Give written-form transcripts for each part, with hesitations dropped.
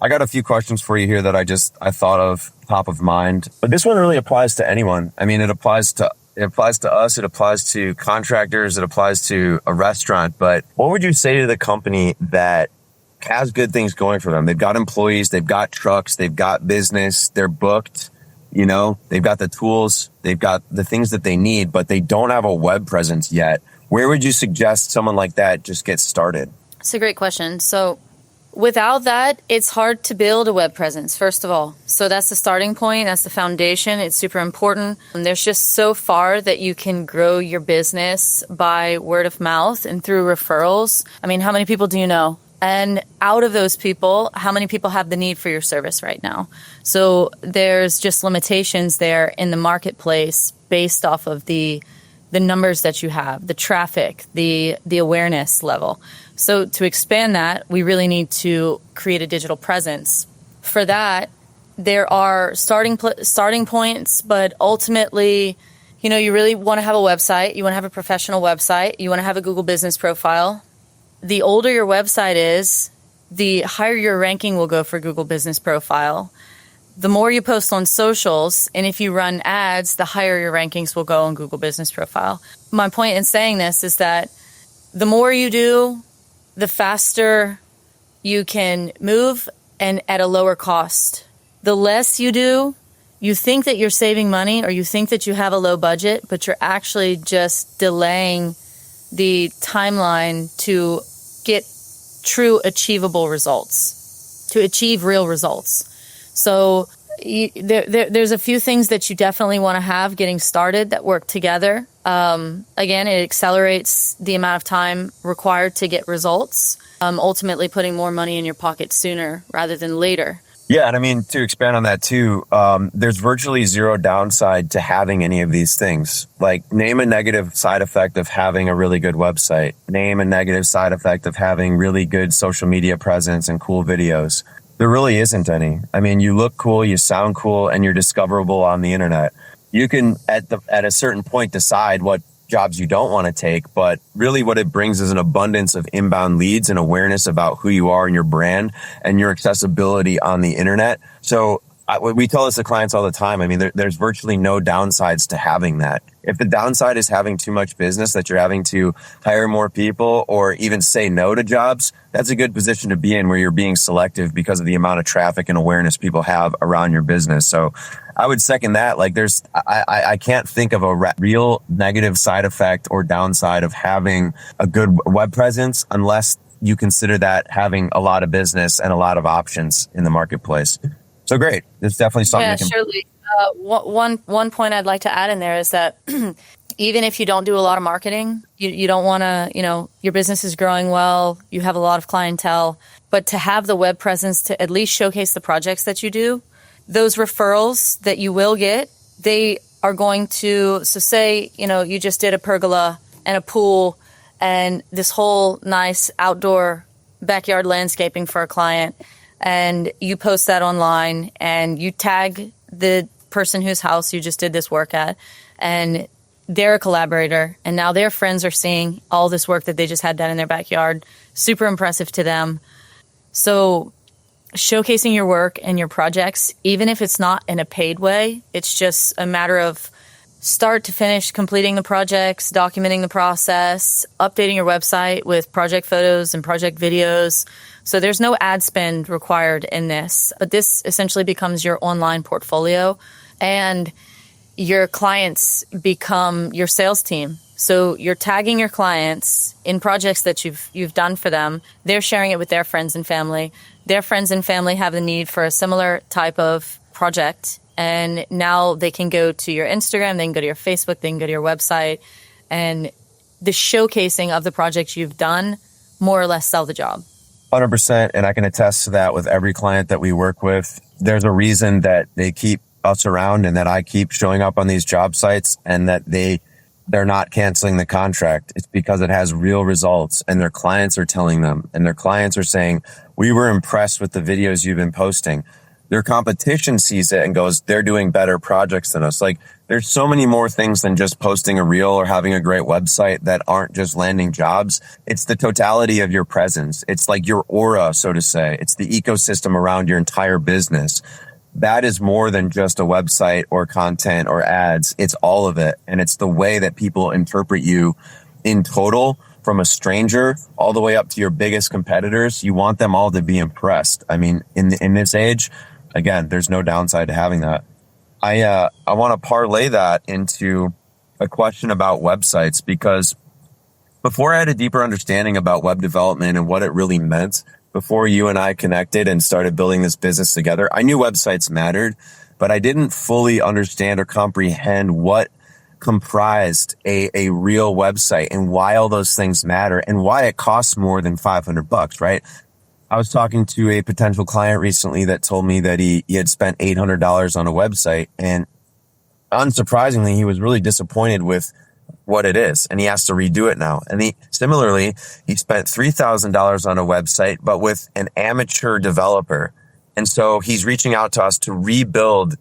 I got a few questions for you here that I thought of top of mind, but this one really applies to anyone. I mean, it applies to us, it applies to contractors, it applies to a restaurant. But what would you say to the company that has good things going for them? They've got employees, they've got trucks, they've got business, they're booked, they've got the tools, they've got the things that they need, but they don't have a web presence yet. Where would you suggest someone like that just get started? It's a great question. So without that, it's hard to build a web presence, first of all. So that's the starting point. That's the foundation. It's super important. And there's just so far that you can grow your business by word of mouth and through referrals. I mean, how many people do you know? And out of those people, how many people have the need for your service right now? So there's just limitations there in the marketplace based off of the numbers that you have, the traffic, the awareness level. So to expand that, we really need to create a digital presence. For that, there are starting points, but ultimately, you really want to have a website. You want to have a professional website. You want to have a Google business profile. The older your website is, the higher your ranking will go for Google business profile. The more you post on socials, and if you run ads, the higher your rankings will go on Google business profile. My point in saying this is that the more you do, the faster you can move and at a lower cost. The less you do, you think that you're saving money or you think that you have a low budget, but you're actually just delaying the timeline to get true achievable results, to achieve real results. So there's a few things that you definitely want to have getting started that work together. Again, it accelerates the amount of time required to get results, ultimately putting more money in your pocket sooner rather than later. Yeah, and I mean, to expand on that too, there's virtually zero downside to having any of these things. Like, name a negative side effect of having a really good website. Name a negative side effect of having really good social media presence and cool videos. There really isn't any. I mean, you look cool, you sound cool, and you're discoverable on the internet. You can, at a certain point, decide what jobs you don't want to take, but really what it brings is an abundance of inbound leads and awareness about who you are and your brand and your accessibility on the internet. So we tell this to clients all the time. I mean, there's virtually no downsides to having that. If the downside is having too much business, that you're having to hire more people or even say no to jobs, that's a good position to be in, where you're being selective because of the amount of traffic and awareness people have around your business. So I would second that. Like, I can't think of a real negative side effect or downside of having a good web presence unless you consider that having a lot of business and a lot of options in the marketplace. So great. It's definitely something. Yeah, surely. One point I'd like to add in there is that even if you don't do a lot of marketing, you don't want to, your business is growing well, you have a lot of clientele, but to have the web presence to at least showcase the projects that you do, those referrals that you will get, they are going to, so say, you just did a pergola and a pool and this whole nice outdoor backyard landscaping for a client, and you post that online and you tag the person whose house you just did this work at, and they're a collaborator, and now their friends are seeing all this work that they just had done in their backyard. Super impressive to them. So showcasing your work and your projects, even if it's not in a paid way, it's just a matter of start to finish completing the projects, documenting the process, updating your website with project photos and project videos. So there's no ad spend required in this, but this essentially becomes your online portfolio, and your clients become your sales team. So you're tagging your clients in projects that you've done for them. They're sharing it with their friends and family. Their friends and family have the need for a similar type of project, and now they can go to your Instagram, they can go to your Facebook, they can go to your website, and the showcasing of the projects you've done more or less sell the job. 100%. And I can attest to that with every client that we work with. There's a reason that they keep us around and that I keep showing up on these job sites, and that they're not canceling the contract. It's because it has real results, and their clients are telling them, and their clients are saying, we were impressed with the videos you've been posting. their competition sees it and goes, they're doing better projects than us. Like, there's so many more things than just posting a reel or having a great website that aren't just landing jobs. It's the totality of your presence. It's like your aura, so to say. It's the ecosystem around your entire business. That is more than just a website or content or ads. It's all of it. And it's the way that people interpret you in total, from a stranger all the way up to your biggest competitors. You want them all to be impressed. I mean, in this age, again, there's no downside to having that. I want to parlay that into a question about websites, because before I had a deeper understanding about web development and what it really meant, before you and I connected and started building this business together, I knew websites mattered, but I didn't fully understand or comprehend what comprised a real website and why all those things matter and why it costs more than $500, right? I was talking to a potential client recently that told me that he had spent $800 on a website, and unsurprisingly, he was really disappointed with what it is, and he has to redo it now. And similarly, he spent $3,000 on a website, but with an amateur developer. And so he's reaching out to us to rebuild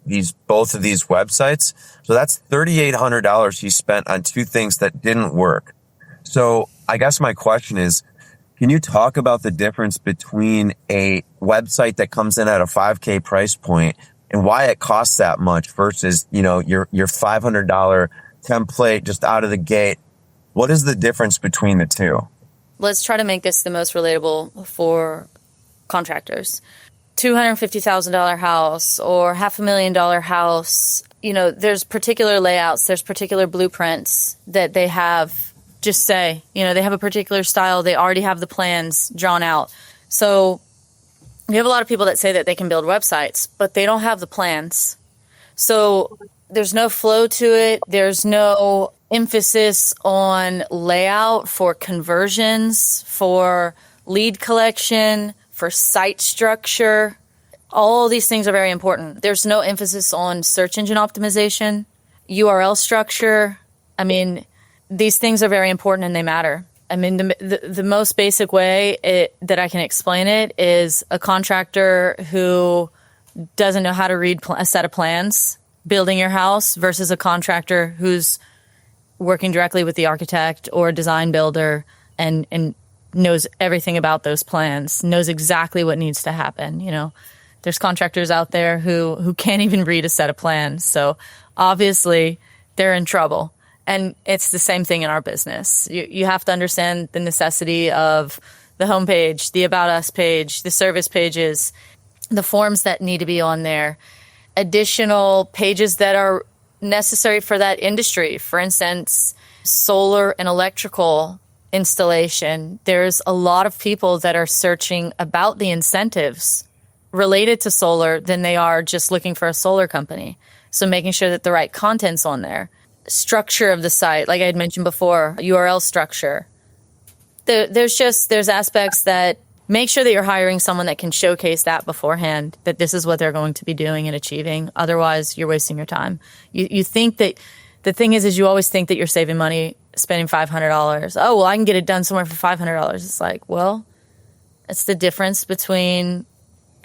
both of these websites. So that's $3,800 he spent on two things that didn't work. So I guess my question is, can you talk about the difference between a website that comes in at a $5K price point and why it costs that much versus, your $500 template just out of the gate? What is the difference between the two? Let's try to make this the most relatable for contractors. $250,000 house or $500,000 house, there's particular layouts, there's particular blueprints that they have. Just say, they have a particular style. They already have the plans drawn out. So we have a lot of people that say that they can build websites, but they don't have the plans. So there's no flow to it. There's no emphasis on layout for conversions, for lead collection, for site structure. All these things are very important. There's no emphasis on search engine optimization, URL structure. I mean, these things are very important and they matter. I mean, the most basic way that I can explain it is a contractor who doesn't know how to read a set of plans building your house versus a contractor who's working directly with the architect or design builder and knows everything about those plans, knows exactly what needs to happen. There's contractors out there who can't even read a set of plans. So obviously they're in trouble. And it's the same thing in our business. You have to understand the necessity of the homepage, the About Us page, the service pages, the forms that need to be on there, additional pages that are necessary for that industry. For instance, solar and electrical installation. There's a lot of people that are searching about the incentives related to solar than they are just looking for a solar company. So making sure that the right content's on there. Structure of the site, like I had mentioned before, URL structure. There's aspects that make sure that you're hiring someone that can showcase that beforehand, that this is what they're going to be doing and achieving. Otherwise, you're wasting your time. You think that the thing is you always think that you're saving money spending $500. Oh, well, I can get it done somewhere for $500. It's like, well, it's the difference between,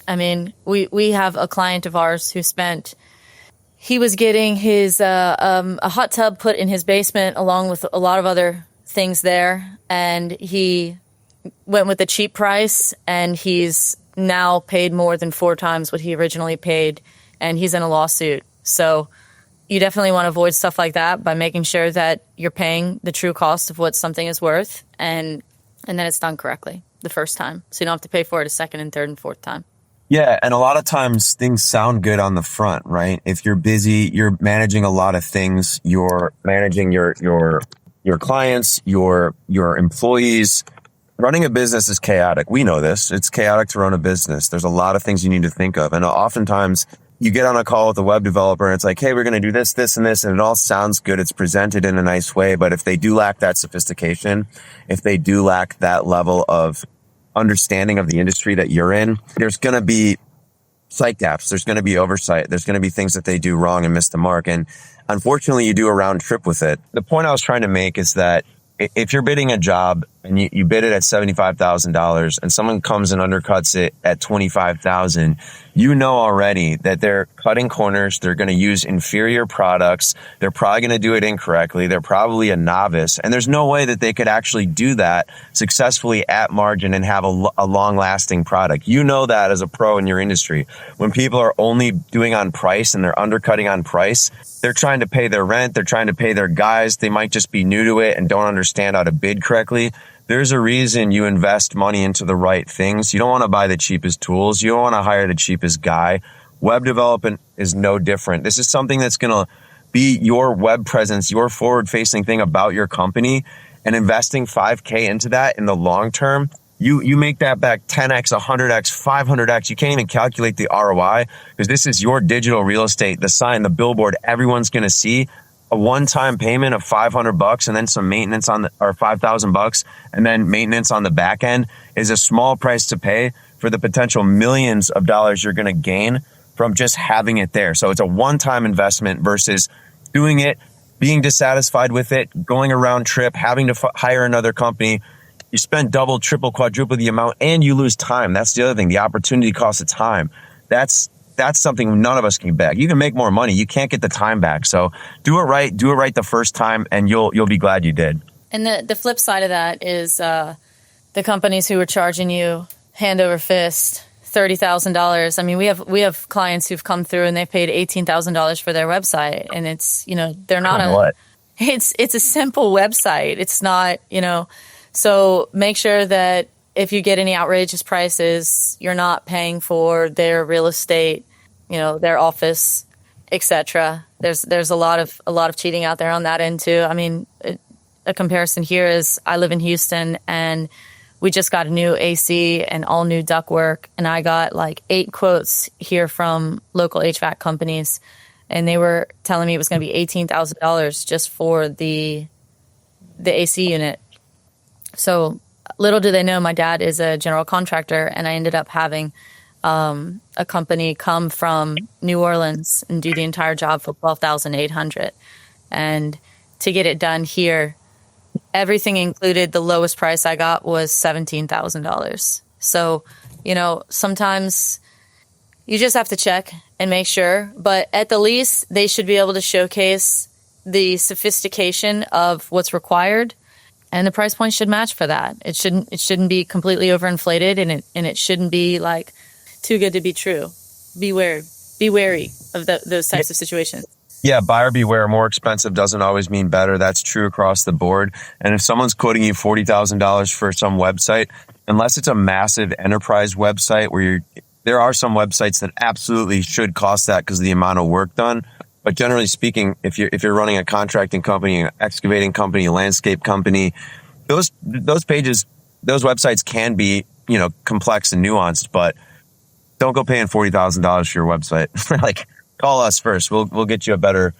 we have a client of ours who he was getting his a hot tub put in his basement along with a lot of other things there, and he went with the cheap price, and he's now paid more than 4 times what he originally paid, and he's in a lawsuit. So you definitely want to avoid stuff like that by making sure that you're paying the true cost of what something is worth, and then it's done correctly the first time, so you don't have to pay for it a second and third and fourth time. Yeah, and a lot of times things sound good on the front, right? If you're busy, you're managing a lot of things. You're managing your clients, your employees. Running a business is chaotic. We know this. It's chaotic to run a business. There's a lot of things you need to think of. And oftentimes you get on a call with a web developer and it's like, hey, we're going to do this, this, and this. And it all sounds good. It's presented in a nice way. But if they do lack that sophistication, if they do lack that level of understanding of the industry that you're in, there's going to be site gaps. There's going to be oversight. There's going to be things that they do wrong and miss the mark. And unfortunately, you do a round trip with it. The point I was trying to make is that if you're bidding a job and you bid it at $75,000 and someone comes and undercuts it at $25,000, you know already that they're cutting corners. They're going to use inferior products. They're probably going to do it incorrectly. They're probably a novice, and there's no way that they could actually do that successfully at margin and have a long lasting product. You know that as a pro in your industry. When people are only doing on price and they're undercutting on price, they're trying to pay their rent. They're trying to pay their guys. They might just be new to it and don't understand how to bid correctly. There's a reason you invest money into the right things. You don't want to buy the cheapest tools. You don't want to hire the cheapest guy. Web development is no different. This is something that's going to be your web presence, your forward-facing thing about your company, and investing $5K into that in the long term, you make that back 10x, 100x, 500x. You can't even calculate the ROI because this is your digital real estate, the sign, the billboard, everyone's going to see. A one-time payment of $500 and then some maintenance or $5,000 and then maintenance on the back end is a small price to pay for the potential millions of dollars you're going to gain from just having it there. So it's a one-time investment versus doing it, being dissatisfied with it, going a round trip, having to hire another company. You spend double, triple, quadruple the amount and you lose time. That's the other thing. The opportunity cost of time. That's something none of us can get back. You can make more money. You can't get the time back. So do it right. Do it right the first time, and you'll be glad you did. And the flip side of that is the companies who are charging you hand over fist $30,000. I mean, we have clients who've come through and they paid $18,000 for their website, and it's they're not it's a simple website. It's not so make sure that if you get any outrageous prices, you're not paying for their real estate, their office, etc. There's a lot of cheating out there on that end too. I mean, a comparison here is I live in Houston and we just got a new AC and all new ductwork, and I got like 8 quotes here from local HVAC companies, and they were telling me it was going to be $18,000 just for the AC unit. So little do they know, my dad is a general contractor, and I ended up having a company come from New Orleans and do the entire job for $12,800. And to get it done here, everything included, the lowest price I got was $17,000. So, sometimes you just have to check and make sure. But at the least, they should be able to showcase the sophistication of what's required. And the price point should match for that. It shouldn't be completely overinflated, and it shouldn't be like too good to be true. Be wary of those types of situations. Yeah, buyer beware. More expensive doesn't always mean better. That's true across the board. And if someone's quoting you $40,000 for some website, unless it's a massive enterprise website there are some websites that absolutely should cost that because of the amount of work done. But generally speaking, if you're running a contracting company, an excavating company, a landscape company, those pages, those websites can be, complex and nuanced, but don't go paying $40,000 for your website. Like, call us first. We'll get you a better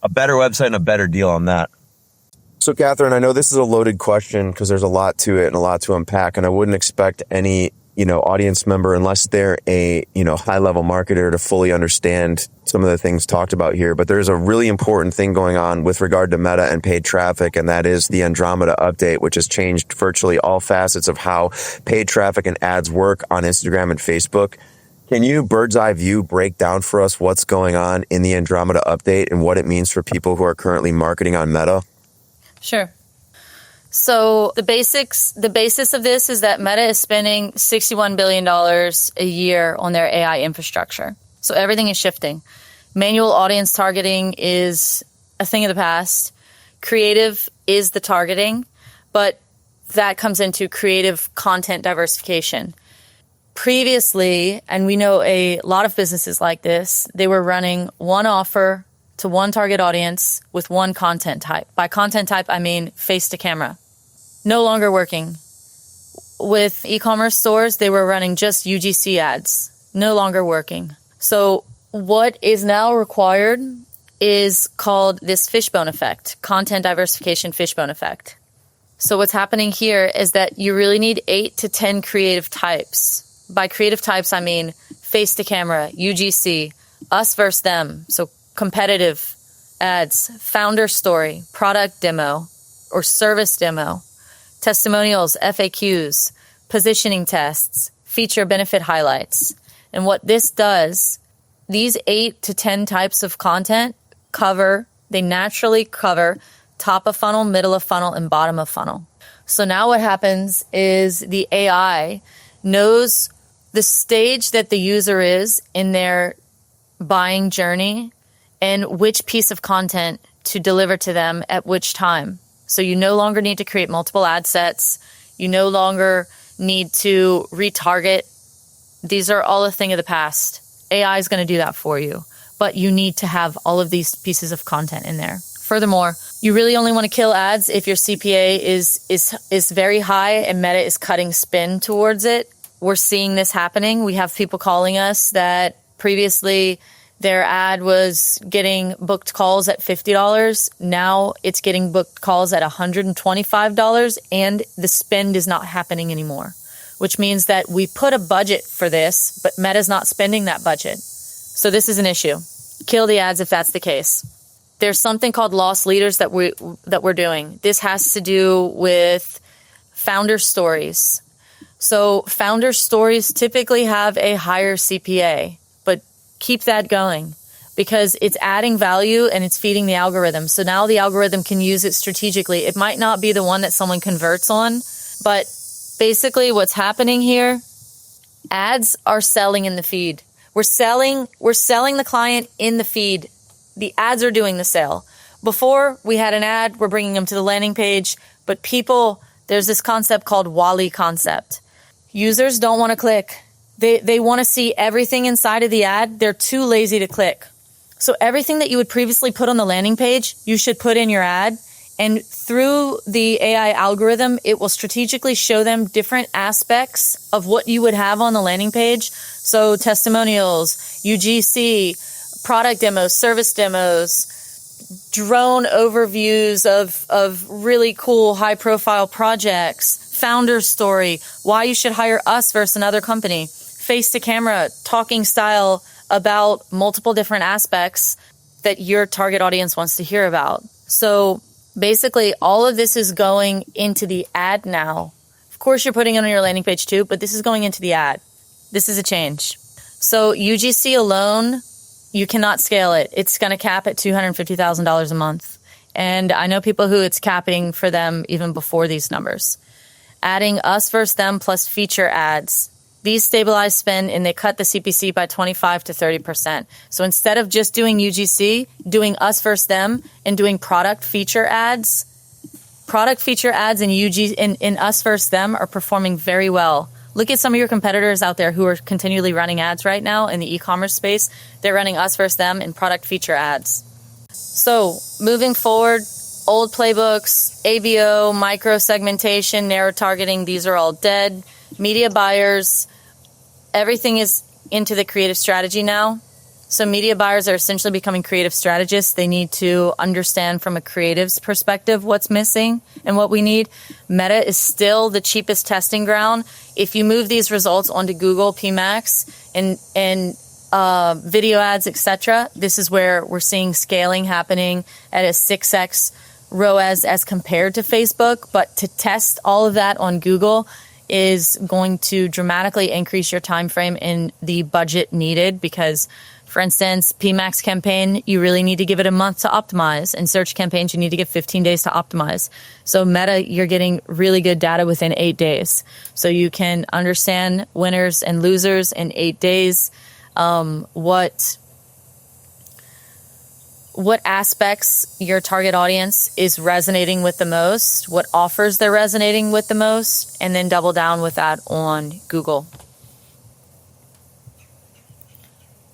website and a better deal on that. So Catherine, I know this is a loaded question because there's a lot to it and a lot to unpack, and I wouldn't expect any audience member, unless they're a, high level marketer, to fully understand some of the things talked about here. But there's a really important thing going on with regard to Meta and paid traffic, and that is the Andromeda update, which has changed virtually all facets of how paid traffic and ads work on Instagram and Facebook. Can you bird's eye view break down for us what's going on in the Andromeda update and what it means for people who are currently marketing on Meta? Sure. So the basis of this is that Meta is spending $61 billion a year on their AI infrastructure. So everything is shifting. Manual audience targeting is a thing of the past. Creative is the targeting, but that comes into creative content diversification. Previously, and we know a lot of businesses like this, they were running one offer to one target audience with one content type. By content type, I mean face to camera. No longer working. With e-commerce stores, they were running just UGC ads. No longer working. So what is now required is called this fishbone effect, content diversification fishbone effect. So what's happening here is that you really need 8 to 10 creative types. By creative types, I mean face to camera, UGC, us versus them. So competitive ads, founder story, product demo, or service demo, testimonials, FAQs, positioning tests, feature benefit highlights. And what this does, these 8 to 10 types of content they naturally cover top of funnel, middle of funnel, and bottom of funnel. So now what happens is the AI knows the stage that the user is in their buying journey and which piece of content to deliver to them at which time. So you no longer need to create multiple ad sets. You no longer need to retarget. These are all a thing of the past. AI is going to do that for you, but you need to have all of these pieces of content in there. Furthermore, you really only want to kill ads if your CPA is very high and Meta is cutting spin towards it. We're seeing this happening. We have people calling us that previously their ad was getting booked calls at $50. Now it's getting booked calls at $125, and the spend is not happening anymore, which means that we put a budget for this, but Meta's not spending that budget. So this is an issue. Kill the ads if that's the case. There's something called lost leaders that we're doing. This has to do with founder stories. So founder stories typically have a higher CPA, but keep that going because it's adding value and it's feeding the algorithm. So now the algorithm can use it strategically. It might not be the one that someone converts on, but basically what's happening here, ads are selling in the feed. We're selling the client in the feed. The ads are doing the sale. Before we had an ad, we're bringing them to the landing page, but there's this concept called Wall-E concept. Users don't want to click. They want to see everything inside of the ad. They're too lazy to click. So everything that you would previously put on the landing page, you should put in your ad. And through the AI algorithm, it will strategically show them different aspects of what you would have on the landing page. So testimonials, UGC, product demos, service demos, drone overviews of really cool high profile projects, founder story, why you should hire us versus another company, face to camera, talking style about multiple different aspects that your target audience wants to hear about. So basically all of this is going into the ad now. Of course you're putting it on your landing page too, but this is going into the ad. This is a change. So UGC alone, you cannot scale it. It's going to cap at $250,000 a month. And I know people who it's capping for them even before these numbers. Adding us versus them plus feature ads. These stabilize spend and they cut the CPC by 25 to 30%. So instead of just doing UGC, doing us versus them and doing product feature ads and in us versus them are performing very well. Look at some of your competitors out there who are continually running ads right now in the e-commerce space. They're running us versus them in product feature ads. So moving forward, old playbooks, ABO, micro segmentation, narrow targeting, these are all dead. Media buyers, everything is into the creative strategy now. So media buyers are essentially becoming creative strategists. They need to understand from a creative's perspective what's missing and what we need. Meta is still the cheapest testing ground. If you move these results onto Google, PMax, and video ads, etc., this is where we're seeing scaling happening at a 6x ROAS as compared to Facebook. But to test all of that on Google is going to dramatically increase your time frame and the budget needed because, for instance, PMax campaign, you really need to give it a month to optimize. And search campaigns, you need to give 15 days to optimize. So Meta, you're getting really good data within 8 days. So you can understand winners and losers in 8 days, what aspects your target audience is resonating with the most, what offers they're resonating with the most, and then double down with that on Google.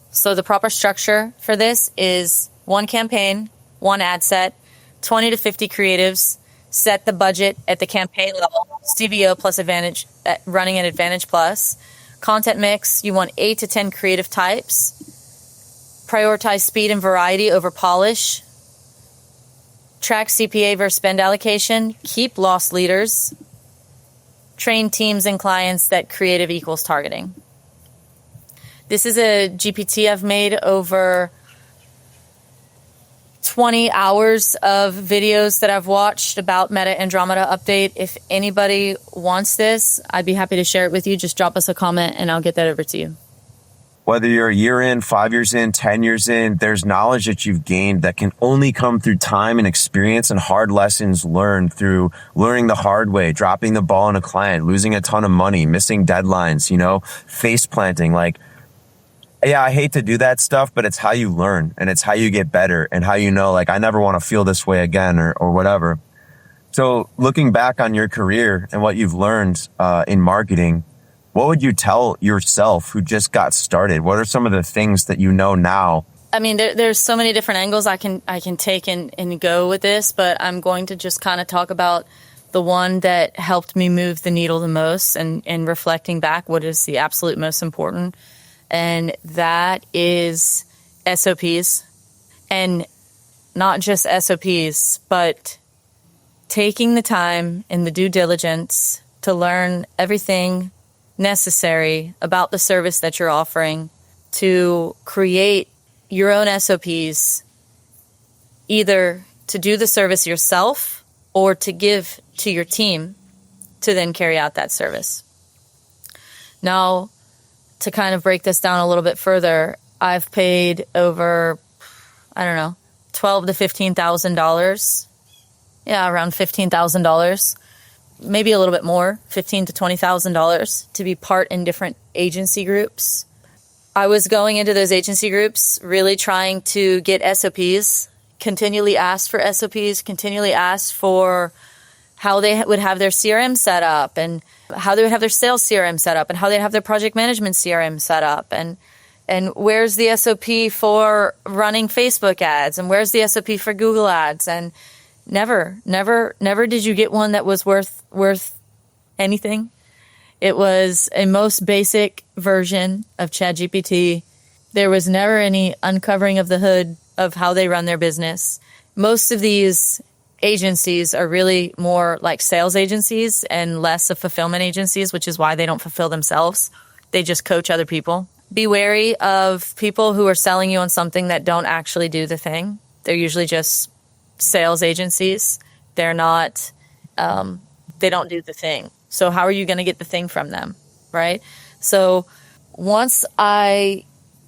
So the proper structure for this is one campaign, one ad set, 20 to 50 creatives, set the budget at the campaign level, CBO plus Advantage, running an Advantage Plus. Content mix, you want 8 to 10 creative types. Prioritize speed and variety over polish. Track CPA versus spend allocation. Keep lost leaders. Train teams and clients that creative equals targeting. This is a GPT I've made over 20 hours of videos that I've watched about Meta Andromeda update. If anybody wants this, I'd be happy to share it with you. Just drop us a comment and I'll get that over to you. Whether you're a year in, 5 years in, 10 years in, there's knowledge that you've gained that can only come through time and experience and hard lessons learned through learning the hard way, dropping the ball on a client, losing a ton of money, missing deadlines, face planting. Like, yeah, I hate to do that stuff, but it's how you learn and it's how you get better and how like, I never want to feel this way again or whatever. So looking back on your career and what you've learned in marketing, what would you tell yourself who just got started? What are some of the things that you know now? I mean, there's so many different angles I can take and go with this, but I'm going to just kind of talk about the one that helped me move the needle the most and reflecting back what is the absolute most important. And that is SOPs. And not just SOPs, but taking the time and the due diligence to learn everything necessary about the service that you're offering to create your own SOPs, either to do the service yourself or to give to your team to then carry out that service. Now, to kind of break this down a little bit further, I've paid over, $12,000 to $15,000. Yeah, around $15,000. Maybe a little bit more, $15,000 to $20,000 to be part in different agency groups. I was going into those agency groups really trying to get SOPs, continually asked for SOPs, continually asked for how they would have their CRM set up and how they would have their sales CRM set up and how they'd have their project management CRM set up and where's the SOP for running Facebook ads and where's the SOP for Google ads. And never did you get one that was worth anything. It was a most basic version of ChatGPT. There was never any uncovering of the hood of how they run their business. Most of these agencies are really more like sales agencies and less of fulfillment agencies, which is why they don't fulfill themselves. They just coach other people. Be wary of people who are selling you on something that don't actually do the thing. They're usually just sales agencies. They're not, they don't do the thing. So how are you going to get the thing from them, right? So once I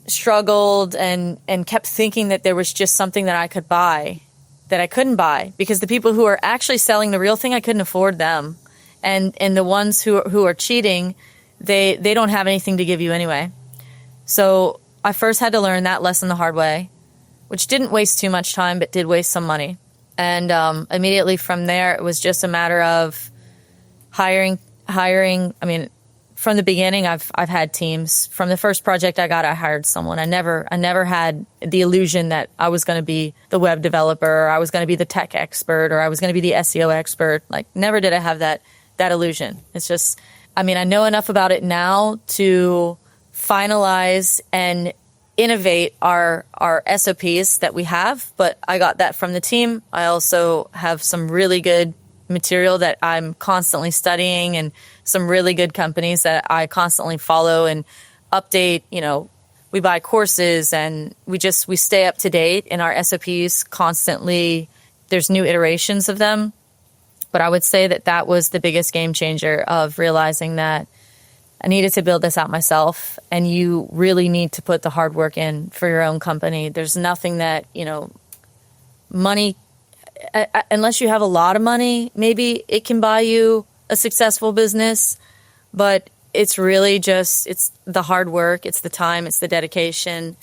struggled and kept thinking that there was just something that I could buy that I couldn't buy because the people who are actually selling the real thing, I couldn't afford them. And the ones who are cheating, they don't have anything to give you anyway. So I first had to learn that lesson the hard way, which didn't waste too much time, but did waste some money. And immediately from there, it was just a matter of hiring. I mean, from the beginning, I've had teams. From the first project I got, I hired someone. I never had the illusion that I was going to be the web developer, or I was going to be the tech expert, or I was going to be the SEO expert. Like, never did I have that illusion. It's just, I mean, I know enough about it now to finalize and innovate our SOPs that we have, but I got that from the team. I also have some really good material that I'm constantly studying and some really good companies that I constantly follow and update. You know, we buy courses and we stay up to date in our SOPs constantly. There's new iterations of them. But I would say that was the biggest game changer of realizing that I needed to build this out myself, and you really need to put the hard work in for your own company. There's nothing that, money, unless you have a lot of money, maybe it can buy you a successful business, but it's really just, it's the hard work, it's the time, it's the dedication.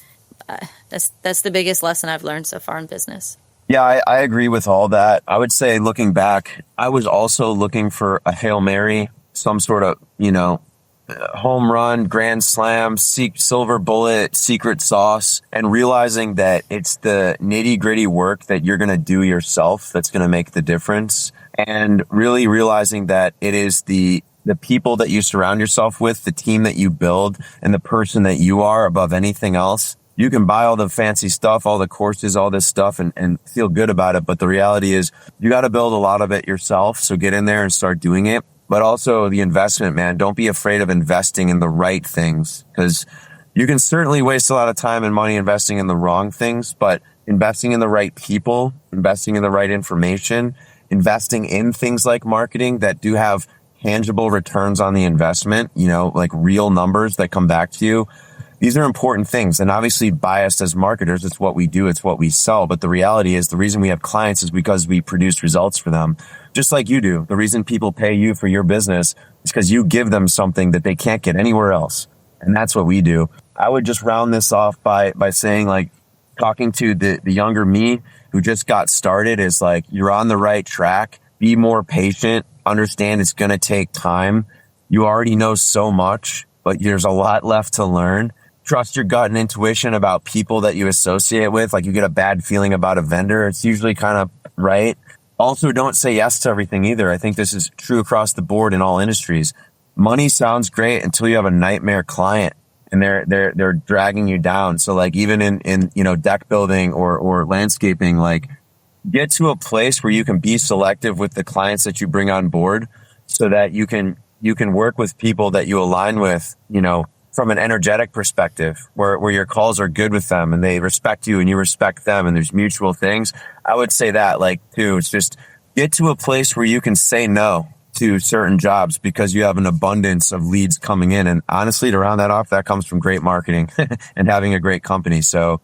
That's the biggest lesson I've learned so far in business. Yeah, I agree with all that. I would say, looking back, I was also looking for a Hail Mary, some sort of, home run, grand slam, silver bullet, secret sauce, and realizing that it's the nitty gritty work that you're going to do yourself that's going to make the difference. And really realizing that it is the people that you surround yourself with, the team that you build, and the person that you are above anything else. You can buy all the fancy stuff, all the courses, all this stuff, and feel good about it. But the reality is you got to build a lot of it yourself. So get in there and start doing it. But also the investment, man. Don't be afraid of investing in the right things, because You can certainly waste a lot of time and money investing in the wrong things, but investing in the right people, investing in the right information, investing in things like marketing that do have tangible returns on the investment, like real numbers that come back to you. These are important things. And obviously biased as marketers, it's what we do, it's what we sell. But the reality is the reason we have clients is because we produce results for them. Just like you do. The reason people pay you for your business is because you give them something that they can't get anywhere else. And that's what we do. I would just round this off by saying, like, talking to the younger me who just got started is like, you're on the right track. Be more patient. Understand it's going to take time. You already know so much, but there's a lot left to learn. Trust your gut and intuition about people that you associate with. Like, you get a bad feeling about a vendor, it's usually kind of right. Also, don't say yes to everything either. I think this is true across the board in all industries. Money sounds great until you have a nightmare client and they're dragging you down. So like even in deck building or landscaping, like, get to a place where you can be selective with the clients that you bring on board so that you can work with people that you align with, from an energetic perspective where your calls are good with them and they respect you and you respect them and there's mutual things. I would say that, like, too, it's just get to a place where you can say no to certain jobs because you have an abundance of leads coming in. And honestly, to round that off, that comes from great marketing and having a great company. So